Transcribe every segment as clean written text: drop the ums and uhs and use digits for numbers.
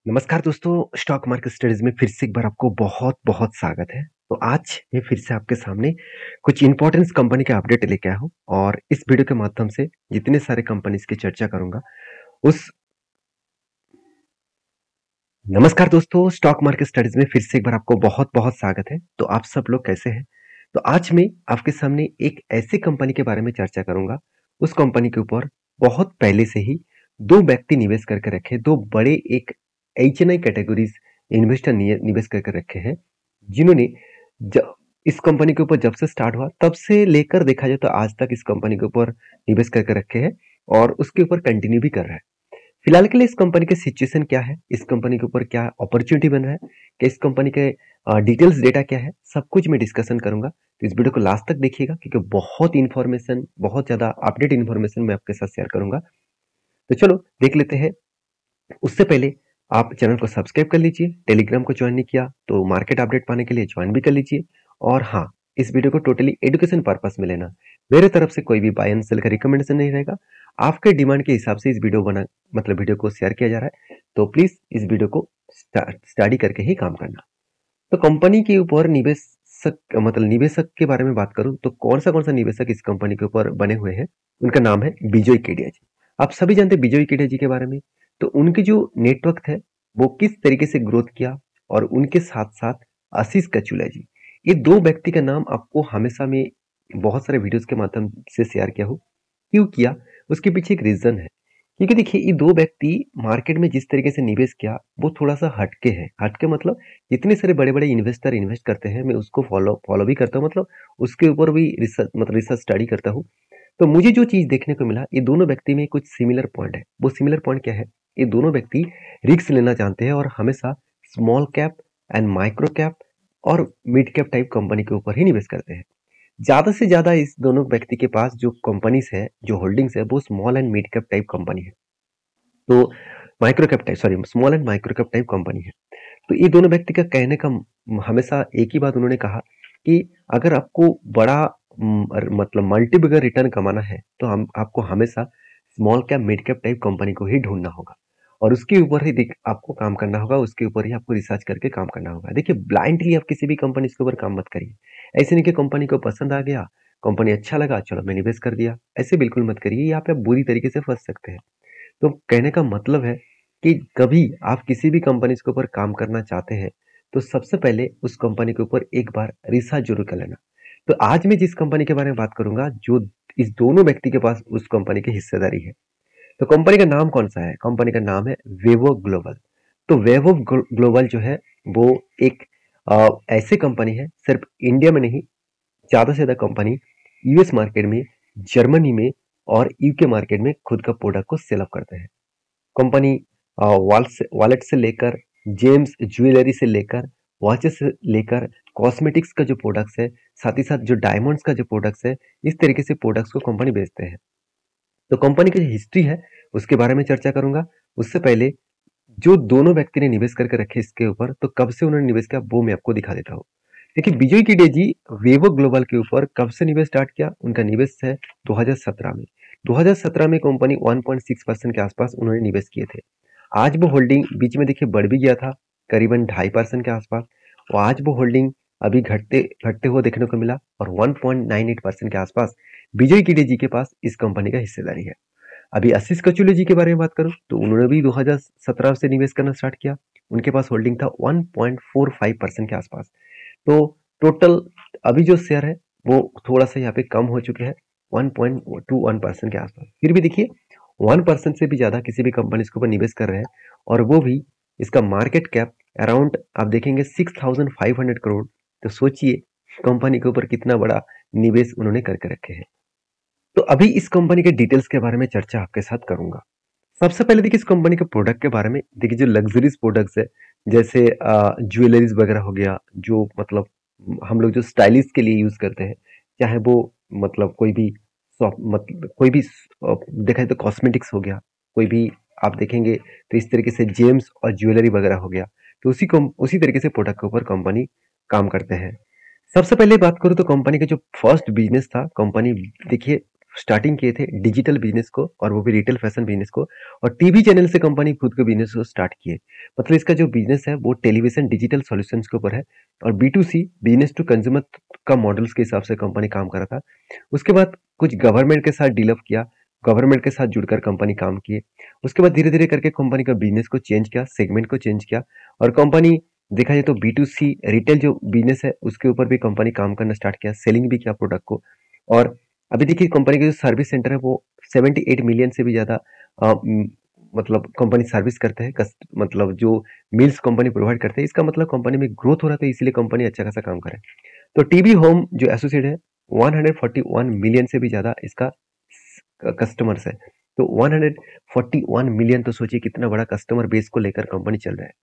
नमस्कार दोस्तों, stock market studies में फिर से एक बार आपको बहुत-बहुत स्वागत है। तो आज मैं फिर से आपके सामने कुछ इंपॉर्टेंस कंपनी के अपडेट लेके आया हूँ और इस वीडियो के माध्यम से जितने सारे कंपनीज की चर्चा करूँगा उस नमस्कार दोस्तों, स्टॉक मार्केट स्टडीज में फिर से एक बार आपको बहुत-बहुत स्वागत है। तो आप सब लोग कैसे हैं? तो आज मैं आपके सामने एक ऐसी कंपनी के बारे में चर्चा करूँगा, उस कंपनी के ऊपर बहुत पहले से ही 2 व्यक्ति निवेश करके रखे, 2 बड़े एक एचएनआई कैटेगरीज इन्वेस्टर निवेश करके रखे हैं, जिन्होंने ज इस कंपनी के ऊपर जब से स्टार्ट हुआ तब से लेकर देखा जाए तो आज तक इस कंपनी के ऊपर निवेश करके रखे हैं और उसके ऊपर कंटिन्यू भी कर रहा है। फिलहाल के लिए इस कंपनी की सिचुएशन क्या है, इस कंपनी के ऊपर क्या अपॉर्चुनिटी बन रहा है, कि इस कंपनी के डिटेल्स डेटा क्या है, सब कुछ मैं डिस्कशन करूंगा। तो इस वीडियो को लास्ट तक देखिएगा क्योंकि बहुत इंफॉर्मेशन, बहुत ज्यादा अपडेट इंफॉर्मेशन मैं आपके साथ शेयर करूंगा। तो चलो देख लेते हैं। उससे पहले आप चैनल को सब्सक्राइब कर लीजिए, टेलीग्राम को ज्वाइन नहीं किया तो मार्केट अपडेट पाने के लिए ज्वाइन भी कर लीजिए। और हाँ, इस वीडियो को टोटली एजुकेशन पर्पस में लेना, मेरे तरफ से कोई भी बाय एंड सेल का रिकमेंडेशन नहीं रहेगा। आपके डिमांड के हिसाब से इस वीडियो को शेयर किया जा रहा है, तो प्लीज इस वीडियो को स्टडी करके ही काम करना। तो कंपनी के ऊपर निवेशक के बारे में बात करूं तो कौन सा निवेशक इस कंपनी के ऊपर बने हुए हैं, उनका नाम है बिजॉय केडिया जी। आप सभी जानते हैं बिजॉय केडिया जी के बारे में। तो उनकी जो नेटवर्क है वो किस तरीके से ग्रोथ किया, और उनके साथ साथ आशीष कचुला जी, ये 2 व्यक्ति का नाम आपको हमेशा में बहुत सारे वीडियोस के माध्यम से शेयर किया हो। क्यों किया, उसके पीछे एक रीजन है। क्योंकि देखिए, ये 2 व्यक्ति मार्केट में जिस तरीके से निवेश किया वो थोड़ा सा हटके है। हटके मतलब जितने सारे बड़े-बड़े इन्वेस्टर इन्वेस्ट करते हैं, मैं उसको फॉलो फॉलो भी करता हूँ, मतलब उसके ऊपर भी रिसर्च स्टडी करता हूँ। तो मुझे जो चीज देखने को मिला, ये दोनों व्यक्ति में कुछ सिमिलर पॉइंट है। वो सिमिलर पॉइंट क्या है? ये दोनों व्यक्ति रिस्क लेना जानते हैं और हमेशा small cap and micro cap और मिड कैप टाइप कंपनी के ऊपर ही निवेश करते हैं। ज्यादा से ज्यादा इस दोनों व्यक्ति के पास जो कंपनीज है, जो होल्डिंग्स है, वो small and mid cap type company है। तो small and micro cap type company है। तो ये दोनों व्यक्ति का कहने का हमेशा एक ही बात उन्होंने कहा कि अगर आपको बड़ा मतलब मल्टीबिगर रिटर्न कमाना है तो हम आपको हमेशा small cap mid cap type company को ही ढूंढना होगा, और उसके ऊपर ही आपको काम करना होगा, उसके ऊपर ही आपको रिसर्च करके काम करना होगा। देखिए, ब्लाइंडली आप किसी भी कंपनी के ऊपर काम मत करिए। ऐसे नहीं कि कंपनी को पसंद आ गया, कंपनी अच्छा लगा, चलो मैं निवेश कर दिया, ऐसे बिल्कुल मत करिए। यहाँ पे आप बुरी तरीके से फंस सकते हैं। तो कहने का मतलब है कि कभी आप किसी भी कंपनी के ऊपर काम करना चाहते हैं तो सबसे पहले उस कंपनी के ऊपर एक बार रिसर्च जरूर कर लेना। तो आज मैं जिस कंपनी के बारे में बात करूंगा, जो इस दोनों व्यक्ति के पास उस कंपनी की हिस्सेदारी है, तो कंपनी का नाम कौन सा है? कंपनी का नाम है वेवो ग्लोबल। तो वेवो ग्लोबल जो है वो एक ऐसी कंपनी है, सिर्फ इंडिया में नहीं, ज्यादा से ज्यादा कंपनी यूएस मार्केट में, जर्मनी में और यूके मार्केट में खुद का प्रोडक्ट को सेल अप करते हैं। कंपनी वॉलेट से लेकर, जेम्स ज्वेलरी से लेकर, वॉचेस से लेकर, कॉस्मेटिक्स का जो प्रोडक्ट्स है, साथ ही साथ जो डायमंड्स का जो प्रोडक्ट्स है, इस तरीके से प्रोडक्ट्स को कंपनी बेचते हैं। तो कंपनी की जो हिस्ट्री है उसके बारे में चर्चा करूंगा। उससे पहले जो दोनों व्यक्ति ने निवेश करके रखे इसके ऊपर, तो कब से उन्होंने निवेश किया वो मैं आपको दिखा देता हूँ। देखिए, विजय किडे जी वेवो ग्लोबल के ऊपर कब से निवेश स्टार्ट किया? उनका निवेश है 2017 में। 2017 में कंपनी 1.6% के आसपास उन्होंने निवेश किए थे। आज वो होल्डिंग बीच में देखिए बढ़ भी गया था, करीबन 2.5% के आसपास, और आज वो होल्डिंग अभी घटते घटते हुए देखने को मिला, और 1.98% के आसपास विजय किडे जी के पास इस कंपनी का हिस्सेदारी है। अभी आशीष कचुले जी के बारे में बात करूं तो उन्होंने भी 2017 से निवेश करना स्टार्ट किया। उनके पास होल्डिंग था 1.45% के आसपास। तो टोटल अभी जो शेयर है वो थोड़ा सा यहाँ पे कम हो चुके हैं, 1.21% के आसपास। फिर भी देखिए, 1% से भी ज्यादा किसी भी कंपनी के ऊपर निवेश कर रहे हैं, और वो भी इसका मार्केट कैप अराउंड आप देखेंगे 6,500 करोड़। तो सोचिए कंपनी के ऊपर कितना बड़ा निवेश उन्होंने करके रखे हैं। तो अभी इस कंपनी के डिटेल्स के बारे में चर्चा आपके साथ करूंगा। सबसे पहले देखिए, इस कंपनी के प्रोडक्ट के बारे में देखिए। जो लग्जरीज प्रोडक्ट्स है, जैसे ज्वेलरीज वगैरह हो गया, जो मतलब हम लोग जो स्टाइलिश के लिए यूज करते हैं, चाहे वो मतलब कोई भी देखा जाए तो कॉस्मेटिक्स हो गया, कोई भी आप देखेंगे तो इस तरीके से जेम्स और ज्वेलरी वगैरह हो गया। तो उसी तरीके से प्रोडक्ट के ऊपर कंपनी काम करते हैं। सबसे पहले बात करूं तो कंपनी का जो फर्स्ट बिजनेस था, कंपनी देखिए स्टार्टिंग किए थे डिजिटल बिजनेस को, और वो भी रिटेल फैशन बिजनेस को, और टीवी चैनल से कंपनी खुद के बिजनेस को स्टार्ट किए। मतलब इसका जो बिजनेस है वो टेलीविजन डिजिटल सॉल्यूशंस के ऊपर है, और B2C बिजनेस टू कंज्यूमर का मॉडल्स के हिसाब से कंपनी काम कर रहा था। उसके बाद कुछ गवर्नमेंट के साथ डील अप किया, गवर्नमेंट के साथ जुड़कर कंपनी काम किए। उसके बाद धीरे धीरे करके कंपनी का बिजनेस को चेंज किया, सेगमेंट को चेंज किया, और कंपनी देखा जाए तो B2C रिटेल जो बिजनेस है उसके ऊपर भी कंपनी काम करना स्टार्ट किया, सेलिंग भी किया प्रोडक्ट को। और अभी देखिए कंपनी का जो सर्विस सेंटर है वो 78 मिलियन से भी ज्यादा मतलब कंपनी सर्विस करते हैं, मतलब जो मील्स कंपनी प्रोवाइड करते हैं। इसका मतलब कंपनी में ग्रोथ हो रहा था, इसलिए कंपनी अच्छा खासा काम करे। तो टीवी होम जो एसोसिएट है 141 मिलियन से भी ज्यादा इसका कस्टमर्स है। तो 141 मिलियन, तो सोचिए कितना बड़ा कस्टमर बेस को लेकर कंपनी चल रहा है।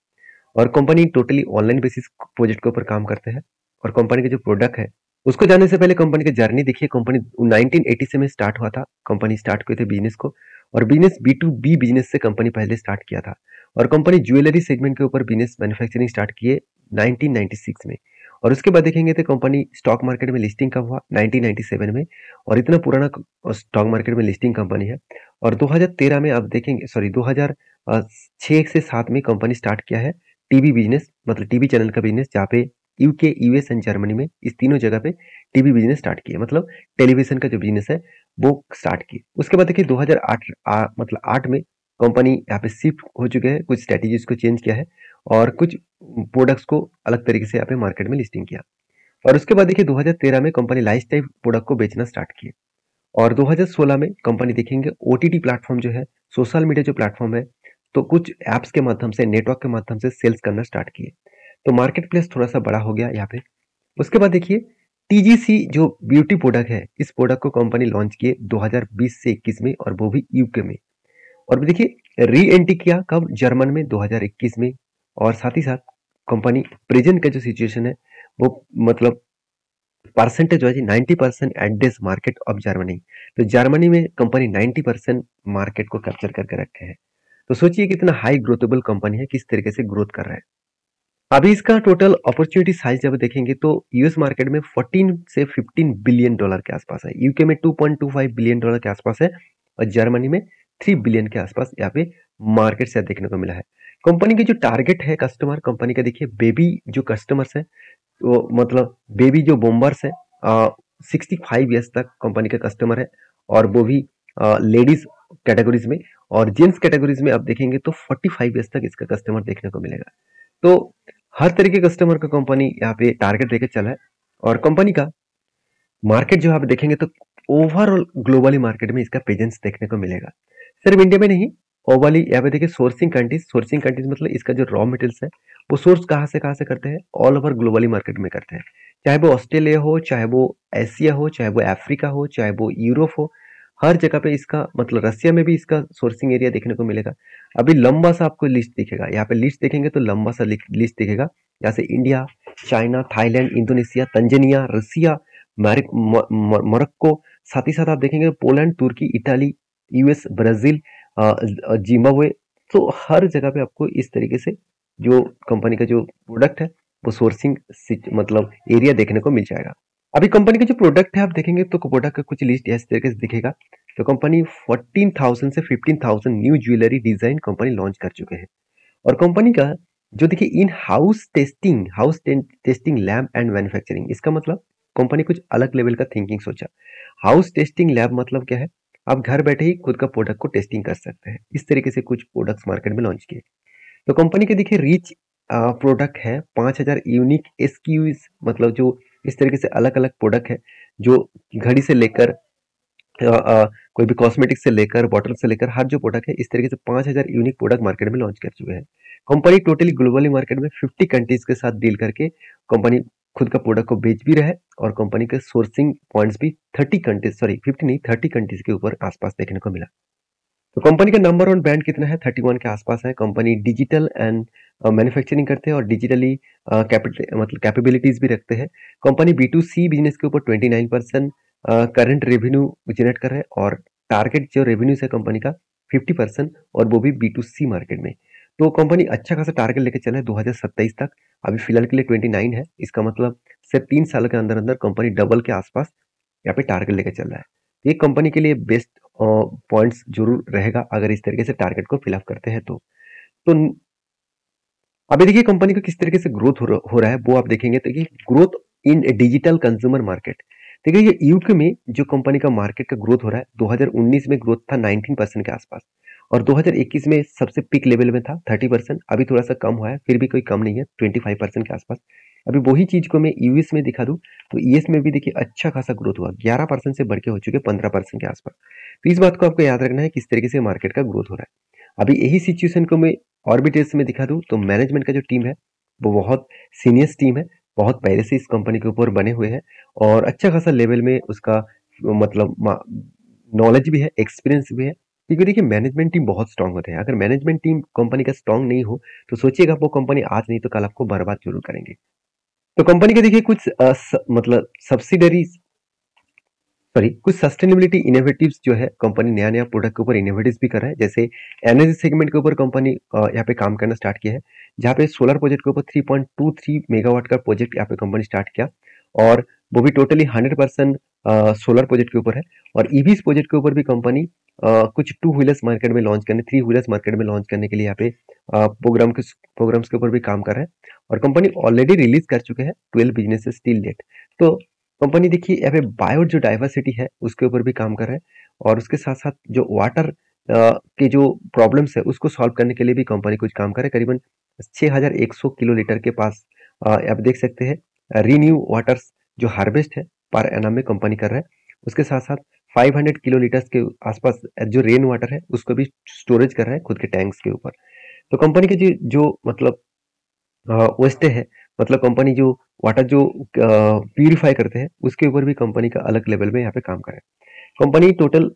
और company totally online basis project के ऊपर काम करते हैं। और कंपनी का जो प्रोडक्ट है उसको जानने से पहले कंपनी का जर्नी देखिए। कंपनी 1980 से में स्टार्ट हुआ था, कंपनी स्टार्ट किए थे बिजनेस को, और बिजनेस B2B बिजनेस से कंपनी पहले स्टार्ट किया था। और कंपनी ज्वेलरी सेगमेंट के ऊपर बिजनेस मैन्युफैक्चरिंग स्टार्ट किए 1996 में। और उसके बाद देखेंगे तो कंपनी स्टॉक मार्केट में लिस्टिंग कब हुआ, 1997 में। और इतना पुराना स्टॉक मार्केट में लिस्टिंग कंपनी है। और 2013 में आप देखेंगे, सॉरी 2006 से 7 में कंपनी स्टार्ट किया है टीवी बिजनेस, मतलब टीवी चैनल का बिजनेस, जहाँ पे यूके, यूएस एंड जर्मनी में इस तीनों जगह पे टीवी बिजनेस स्टार्ट किया, मतलब टेलीविजन का जो बिजनेस है वो स्टार्ट किया। उसके बाद देखिए 2008 मतलब 8 में कंपनी यहाँ पे शिफ्ट हो चुके हैं, कुछ स्ट्रेटेजीज को चेंज किया है, और कुछ प्रोडक्ट्स को अलग तरीके से यहाँ पे मार्केट में लिस्टिंग किया। और उसके बाद देखिए 2013 में कंपनी लाइफस्टाइल प्रोडक्ट को बेचना स्टार्ट किए। और 2016 में कंपनी देखेंगे ओटीटी प्लेटफॉर्म जो है, सोशल मीडिया जो प्लेटफॉर्म है, तो कुछ एप्स के माध्यम से, नेटवर्क के माध्यम से सेल्स करना स्टार्ट किए। तो मार्केट प्लेस थोड़ा सा बड़ा हो गया यहाँ पे। उसके बाद देखिए टीजीसी जो ब्यूटी प्रोडक्ट है, इस प्रोडक्ट को कंपनी लॉन्च किए 2020 से 21 में, और वो भी यूके में। और देखिए री एंट्री किया कब, जर्मन में 2021 में। और साथ ही साथ कंपनी प्रेजेंट का जो सिचुएशन है वो मतलब percentage wise 90% at this market of Germany. तो जर्मनी में कंपनी 90% मार्केट को कैप्चर करके रखे हैं। तो सोचिए कितना हाई ग्रोथेबल कंपनी है, किस तरीके से ग्रोथ कर रहा है। अभी इसका टोटल अपॉर्चुनिटी साइज जब देखेंगे तो यूएस मार्केट में 14 से 15 बिलियन डॉलर के आसपास है, यूके में 2.25 बिलियन डॉलर के आसपास है, और जर्मनी में 3 बिलियन के आसपास यहाँ पे मार्केट से देखने को मिला है। कंपनी के जो टारगेट है कस्टमर, कंपनी का देखिए बेबी जो कस्टमर्स है, तो मतलब बेबी जो बॉम्बर्स है 65 ईयर्स तक कंपनी का कस्टमर है, और वो भी लेडीज कैटेगरीज में। और जेंट्स कैटेगरीज में आप देखेंगे तो 45 ईयर्स तक इसका कस्टमर देखने को मिलेगा। तो हर तरीके के कस्टमर का कंपनी यहाँ पे टारगेट लेके चला है। और कंपनी का मार्केट जो आप देखेंगे तो ओवरऑल ग्लोबली मार्केट में इसका प्रेजेंस देखने को मिलेगा, सिर्फ इंडिया में नहीं। ओवरऑली यहाँ पे देखिए सोर्सिंग कंट्रीज मतलब इसका जो रॉ मटेरियल्स है वो सोर्स कहाँ से करते हैं, ऑल ओवर ग्लोबली मार्केट में करते हैं। चाहे वो ऑस्ट्रेलिया हो, चाहे वो एशिया हो, चाहे वो अफ्रीका हो, चाहे वो यूरोप हो, हर जगह पे इसका मतलब रसिया में भी इसका सोर्सिंग एरिया देखने को मिलेगा। अभी लंबा सा आपको लिस्ट दिखेगा, यहाँ पे लिस्ट देखेंगे तो लंबा सा लिस्ट दिखेगा, जैसे India, China, Thailand, Indonesia, Tanzania, Russia, Morocco, साथ ही साथ आप देखेंगे Poland, Turkey, Italy, US, Brazil, Zimbabwe. तो हर जगह पे आपको इस तरीके से जो कंपनी का जो प्रोडक्ट है वो सोर्सिंग मतलब एरिया देखने को मिल जाएगा। अभी कंपनी का जो प्रोडक्ट है आप देखेंगे तो प्रोडक्ट का कुछ लिस्ट इस तरीके से दिखेगा। तो कंपनी 14,000 से 15,000 new jewellery design company launch कर चुके हैं। और कंपनी का जो देखिए in house testing lab and manufacturing, इसका मतलब कंपनी कुछ अलग लेवल का थिंकिंग सोचा। हाउस टेस्टिंग लैब मतलब क्या है, आप घर बैठे ही खुद का प्रोडक्ट को टेस्टिंग कर सकते हैं। इस तरीके से कुछ प्रोडक्ट्स मार्केट में लॉन्च किए। तो कंपनी के देखिए रिच प्रोडक्ट है, 5,000 यूनिक एसक्यूज, मतलब जो इस तरीके से अलग अलग प्रोडक्ट है, जो घड़ी से लेकर कोई भी कॉस्मेटिक से लेकर बॉटल से लेकर हर जो प्रोडक्ट है, इस तरीके से 5,000 यूनिक प्रोडक्ट मार्केट में लॉन्च कर चुके हैं। कंपनी टोटली ग्लोबली मार्केट में 50 कंट्रीज के साथ डील करके कंपनी खुद का प्रोडक्ट को बेच भी रहा है। और कंपनी के सोर्सिंग पॉइंट्स भी 30 कंट्रीज, सॉरी 50 नहीं 30 कंट्रीज के ऊपर आसपास देखने को मिला। तो कंपनी का नंबर 1 ब्रांड कितना है, 31 के आसपास है। कंपनी डिजिटल एंड मैन्युफैक्चरिंग करते हैं और डिजिटली कैपिटल मतलब कैपेबिलिटीज भी रखते हैं। कंपनी B2C बिजनेस के ऊपर 29% करंट रेवेन्यू जनरेट कर रहा है, और टारगेट जो रेवेन्यूज है कंपनी का 50%, और वो भी B2C मार्केट में। तो कंपनी अच्छा खासा टारगेट लेके चला है 2027 तक। अभी फिलहाल के लिए 29 है, इसका मतलब सिर्फ 3 साल के अंदर अंदर कंपनी डबल के आसपास यहाँ पे टारगेट लेके चल रहा है। ये कंपनी के लिए बेस्ट पॉइंट्स जरूर रहेगा अगर इस तरीके से टारगेट को फिलअप करते हैं तो अभी देखिए कंपनी का किस तरीके से ग्रोथ हो रहा है वो आप देखेंगे तो कि growth in digital consumer market. देखिए ये यूके में जो कंपनी का मार्केट का ग्रोथ हो रहा है 2019 में ग्रोथ था 19% के आसपास और 2021 में सबसे पीक लेवल में था 30%। अभी थोड़ा सा कम हुआ है, फिर भी कोई कम नहीं है, 25% के आसपास। अभी वही चीज को मैं यूएस में दिखा दूं तो यूएस में भी देखिए अच्छा खासा ग्रोथ हुआ, 11% से बढ़ के हो चुके 15% के आसपास। तो इस बात को आपको याद रखना है किस तरीके से मार्केट का ग्रोथ हो रहा है। अभी यही सिचुएशन को मैं और भी डिटेल्स में दिखा दूं तो मैनेजमेंट का जो टीम है वो बहुत सीनियर्स टीम है, बहुत पहले से इस कंपनी के ऊपर बने हुए हैं और अच्छा खासा लेवल में उसका मतलब नॉलेज भी है, एक्सपीरियंस भी है। क्योंकि देखिए मैनेजमेंट टीम बहुत स्ट्रांग होते हैं, अगर मैनेजमेंट टीम कंपनी का स्ट्रांग नहीं हो तो सोचिएगा वो कंपनी आज नहीं तो कल आपको बर्बाद जरूर करेंगे। तो कंपनी के देखिए कुछ मतलब सब्सिडरीज सॉरी कुछ सस्टेनेबिलिटी इनोवेटिव्स जो है कंपनी नया नया प्रोडक्ट के ऊपर इनोवेटिव्स भी कर रहा है। जैसे एनर्जी सेगमेंट के ऊपर कंपनी यहाँ पे काम करना स्टार्ट किया है, जहाँ पे सोलर प्रोजेक्ट के ऊपर 3.23 मेगावाट का प्रोजेक्ट यहाँ पे कंपनी स्टार्ट किया और वो भी टोटली 100% सोलर प्रोजेक्ट के ऊपर है। और ईवीस प्रोजेक्ट के ऊपर भी कंपनी कुछ टू व्हीलर्स मार्केट में लॉन्च करने, थ्री व्हीलर्स मार्केट में लॉन्च करने के लिए यहाँ पे प्रोग्राम्स के ऊपर भी काम कर रहे हैं और कंपनी ऑलरेडी रिलीज कर चुके हैं 12 बिजनेसेस टिल डेट। तो कंपनी देखिए यहाँ पे बायो जो डाइवर्सिटी है उसके ऊपर भी काम कर रहा है और उसके साथ साथ जो वाटर के जो प्रॉब्लम्स है उसको सॉल्व करने के लिए भी कंपनी कुछ काम कर रहा है। करीबन 6100 किलो लीटर के पास आप देख सकते हैं रीन्यू वाटर्स जो हार्वेस्ट है पर एनम में कंपनी कर रहा है। उसके साथ साथ 500 किलो लीटर्स के आसपास जो रेन वाटर है उसको भी स्टोरेज कर रहा है खुद के टैंक्स के ऊपर। तो कंपनी के जो मतलब वेस्ट है, मतलब कंपनी जो वाटर जो प्यूरिफाई करते हैं उसके ऊपर भी कंपनी का अलग लेवल में यहाँ पे काम कर रहा है। कंपनी टोटल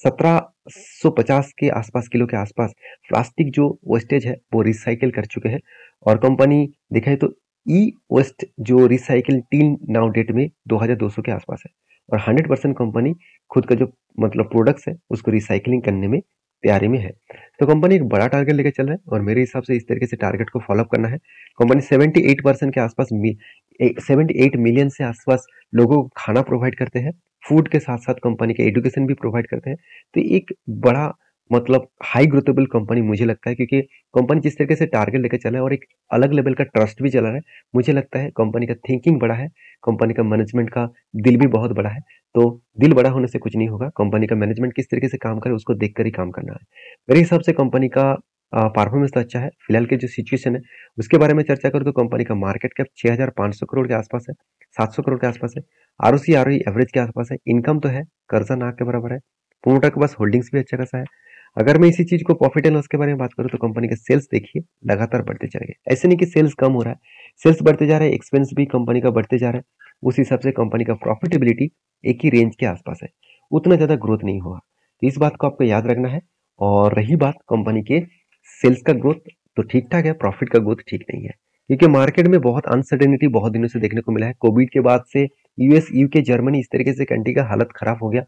1750 के आसपास किलो के आसपास प्लास्टिक जो वेस्टेज है वो रिसाइकिल कर चुके हैं और कंपनी देखा है तो ई वेस्ट जो रिसाइकिल टिल नाउ डेट में 2200 के आसपास है और 100% कंपनी खुद का जो मतलब प्रोडक्ट्स है उसको रिसाइकलिंग करने में तैयारी में है। तो कंपनी एक बड़ा टारगेट लेकर चल रहा है और मेरे हिसाब से इस तरीके से टारगेट को फॉलोअप करना है। कंपनी 78% के आसपास 78 मिलियन से आसपास लोगों को खाना प्रोवाइड करते हैं, फूड के साथ साथ कंपनी के एजुकेशन भी प्रोवाइड करते हैं। तो एक बड़ा मतलब हाई ग्रोथेबल कंपनी मुझे लगता है, क्योंकि कंपनी जिस तरीके से टारगेट लेकर चला है और एक अलग लेवल का ट्रस्ट भी चला रहा है, मुझे लगता है कंपनी का थिंकिंग बड़ा है, कंपनी का मैनेजमेंट का दिल भी बहुत बड़ा है। तो दिल बड़ा होने से कुछ नहीं होगा, कंपनी का मैनेजमेंट किस तरीके से काम करे उसको देखकर ही काम करना है। मेरे हिसाब से कंपनी का परफॉर्मेंस तो अच्छा है। फिलहाल की जो सिचुएशन है उसके बारे में चर्चा करूँ तो कंपनी का मार्केट कैप 6500 करोड़ के आसपास है, 700 करोड़ के आसपास है। आरओसी आरओई एवरेज के आसपास है। इनकम तो है, कर्जा ना के बराबर है। प्रोमोटर के पास होल्डिंग्स भी अच्छा खासा है। अगर मैं इसी चीज को प्रॉफिट एंड लॉस के बारे में बात करूं तो कंपनी के सेल्स देखिए लगातार बढ़ते चले गए, ऐसे नहीं कि सेल्स कम हो रहा है, सेल्स बढ़ते जा रहे हैं, एक्सपेंस भी कंपनी का बढ़ते जा रहा है। उस हिसाब से कंपनी का प्रॉफिटेबिलिटी एक ही रेंज के आसपास है, उतना ज्यादा ग्रोथ नहीं हुआ। तो इस बात को आपको याद रखना है। और रही बात कंपनी के सेल्स का ग्रोथ, तो ठीक ठाक है, प्रॉफिट का ग्रोथ ठीक नहीं है, क्योंकि मार्केट में बहुत अनसर्टेनिटी बहुत दिनों से देखने को मिला है। कोविड के बाद से यूएस, यूके, जर्मनी इस तरीके से कंट्री का हालत खराब हो गया।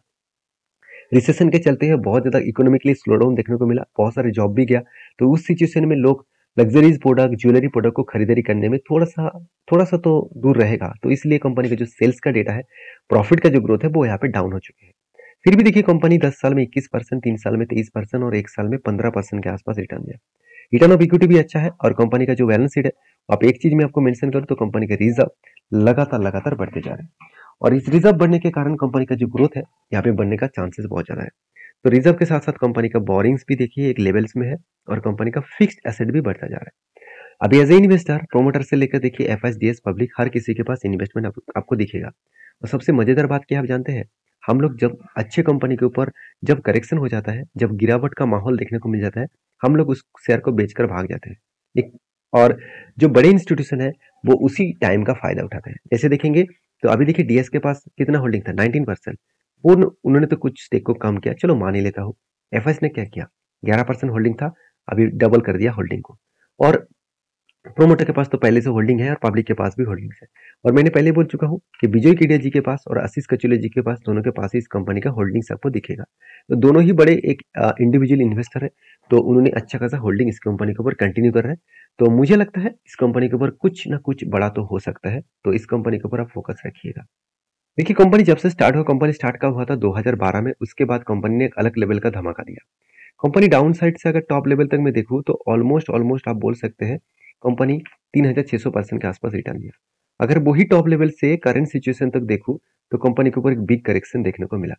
रिसेशन के चलते हुए बहुत ज्यादा इकोनॉमिकली स्लो डाउन देखने को मिला, बहुत सारे जॉब भी गया। तो उस सिचुएशन में लोग लग्जरीज प्रोडक्ट, ज्वेलरी प्रोडक्ट को खरीदारी करने में थोड़ा सा तो दूर रहेगा। तो इसलिए कंपनी का जो सेल्स का डेटा है, प्रॉफिट का जो ग्रोथ है वो यहाँ पे डाउन हो चुके हैं। फिर भी देखिए कंपनी 10 साल में 21%, 3 साल में 23% और 1 साल में 15% के आसपास रिटर्न दिया। रिटर्न ऑफ इक्विटी भी अच्छा है और कंपनी का जो बैलेंस शीट है, आप एक चीज में आपको मेंशन करूं तो कंपनी के रिजर्व लगातार बढ़ते जा रहे हैं और इस रिजर्व बढ़ने के कारण कंपनी का जो ग्रोथ है यहाँ पे बढ़ने का चांसेस बहुत ज्यादा है। तो रिजर्व के साथ साथ कंपनी का बोरिंग्स भी देखिए एक लेवल्स में है और कंपनी का फिक्स्ड एसेट भी बढ़ता जा रहा है। अभी एज ए इन्वेस्टर, प्रोमोटर से लेकर देखिए एफएसडीएस पब्लिक, हर किसी के पास इन्वेस्टमेंट आपको दिखेगा। और सबसे मजेदार बात क्या आप जानते हैं, हम लोग जब अच्छे कंपनी के ऊपर जब करेक्शन हो जाता है, जब गिरावट का माहौल देखने को मिल जाता है, हम लोग उस शेयर को बेचकर भाग जाते हैं। एक और जो बड़े इंस्टीट्यूशन है वो उसी टाइम का फायदा उठाते हैं। जैसे देखेंगे तो अभी देखिए डीएस के पास कितना होल्डिंग था, 19%। उन्होंने तो कुछ स्टेक को कम किया, चलो मान ही लेता हूँ। एफएस ने क्या किया, 11% होल्डिंग था, अभी डबल कर दिया होल्डिंग को। और प्रोमोटर के पास तो पहले से होल्डिंग है और पब्लिक के पास भी होल्डिंग्स है। और मैंने पहले बोल चुका हूँ कि विजय केडिया जी के पास और आशीष कचुले जी के पास, दोनों के पास ही इस कंपनी का होल्डिंग्स आपको दिखेगा। तो दोनों ही बड़े एक इंडिविजुअल इन्वेस्टर है, तो उन्होंने अच्छा खासा होल्डिंग इस कंपनी के ऊपर कंटिन्यू कर रहे हैं। तो मुझे लगता है इस कंपनी के ऊपर कुछ ना कुछ बड़ा तो हो सकता है, तो इस कंपनी के ऊपर आप फोकस रखिएगा। देखिए कंपनी जब से स्टार्ट हुआ, कंपनी स्टार्ट कब हुआ था 2012 में। उसके बाद कंपनी ने एक अलग लेवल का धमाका दिया। कंपनी डाउन साइड से अगर टॉप लेवल तक मैं देखूँ तो ऑलमोस्ट ऑलमोस्ट आप बोल सकते हैं कंपनी 3600% के आसपास रिटर्न दिया। अगर वही टॉप लेवल से करंट सिचुएशन तक देखूँ तो कंपनी के ऊपर एक बिग करेक्शन देखने को मिला।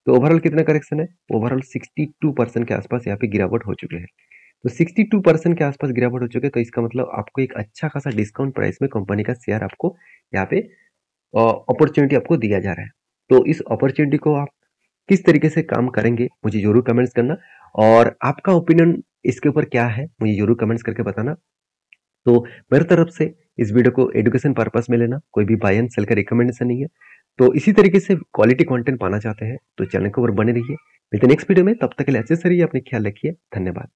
तो ओवरऑल कितना करेक्शन है? ओवरऑल 62% के आसपास यहाँ पे गिरावट हो चुके हैं। तो 62% के आसपास गिरावट हो चुके हैं, तो इसका मतलब आपको एक अच्छा खासा डिस्काउंट प्राइस में कंपनी का शेयर आपको यहाँ पे अपॉर्चुनिटी आपको दिया जा रहा है। तो इस अपॉर्चुनिटी को आप किस तरीके से काम करेंगे मुझे जरूर कमेंट्स करना, और आपका ओपिनियन इसके ऊपर क्या है मुझे जरूर कमेंट्स करके बताना। तो मेरे तरफ से इस वीडियो को एजुकेशन पर्पस में लेना, कोई भी बाय एंड सेल का रिकमेंडेशन नहीं है। तो इसी तरीके से क्वालिटी कंटेंट पाना चाहते हैं तो चैनल के ऊपर बने रहिए। मिलते हैं नेक्स्ट वीडियो में, तब तक के लिए अच्छे से रहिए, अपने ख्याल रखिए, धन्यवाद।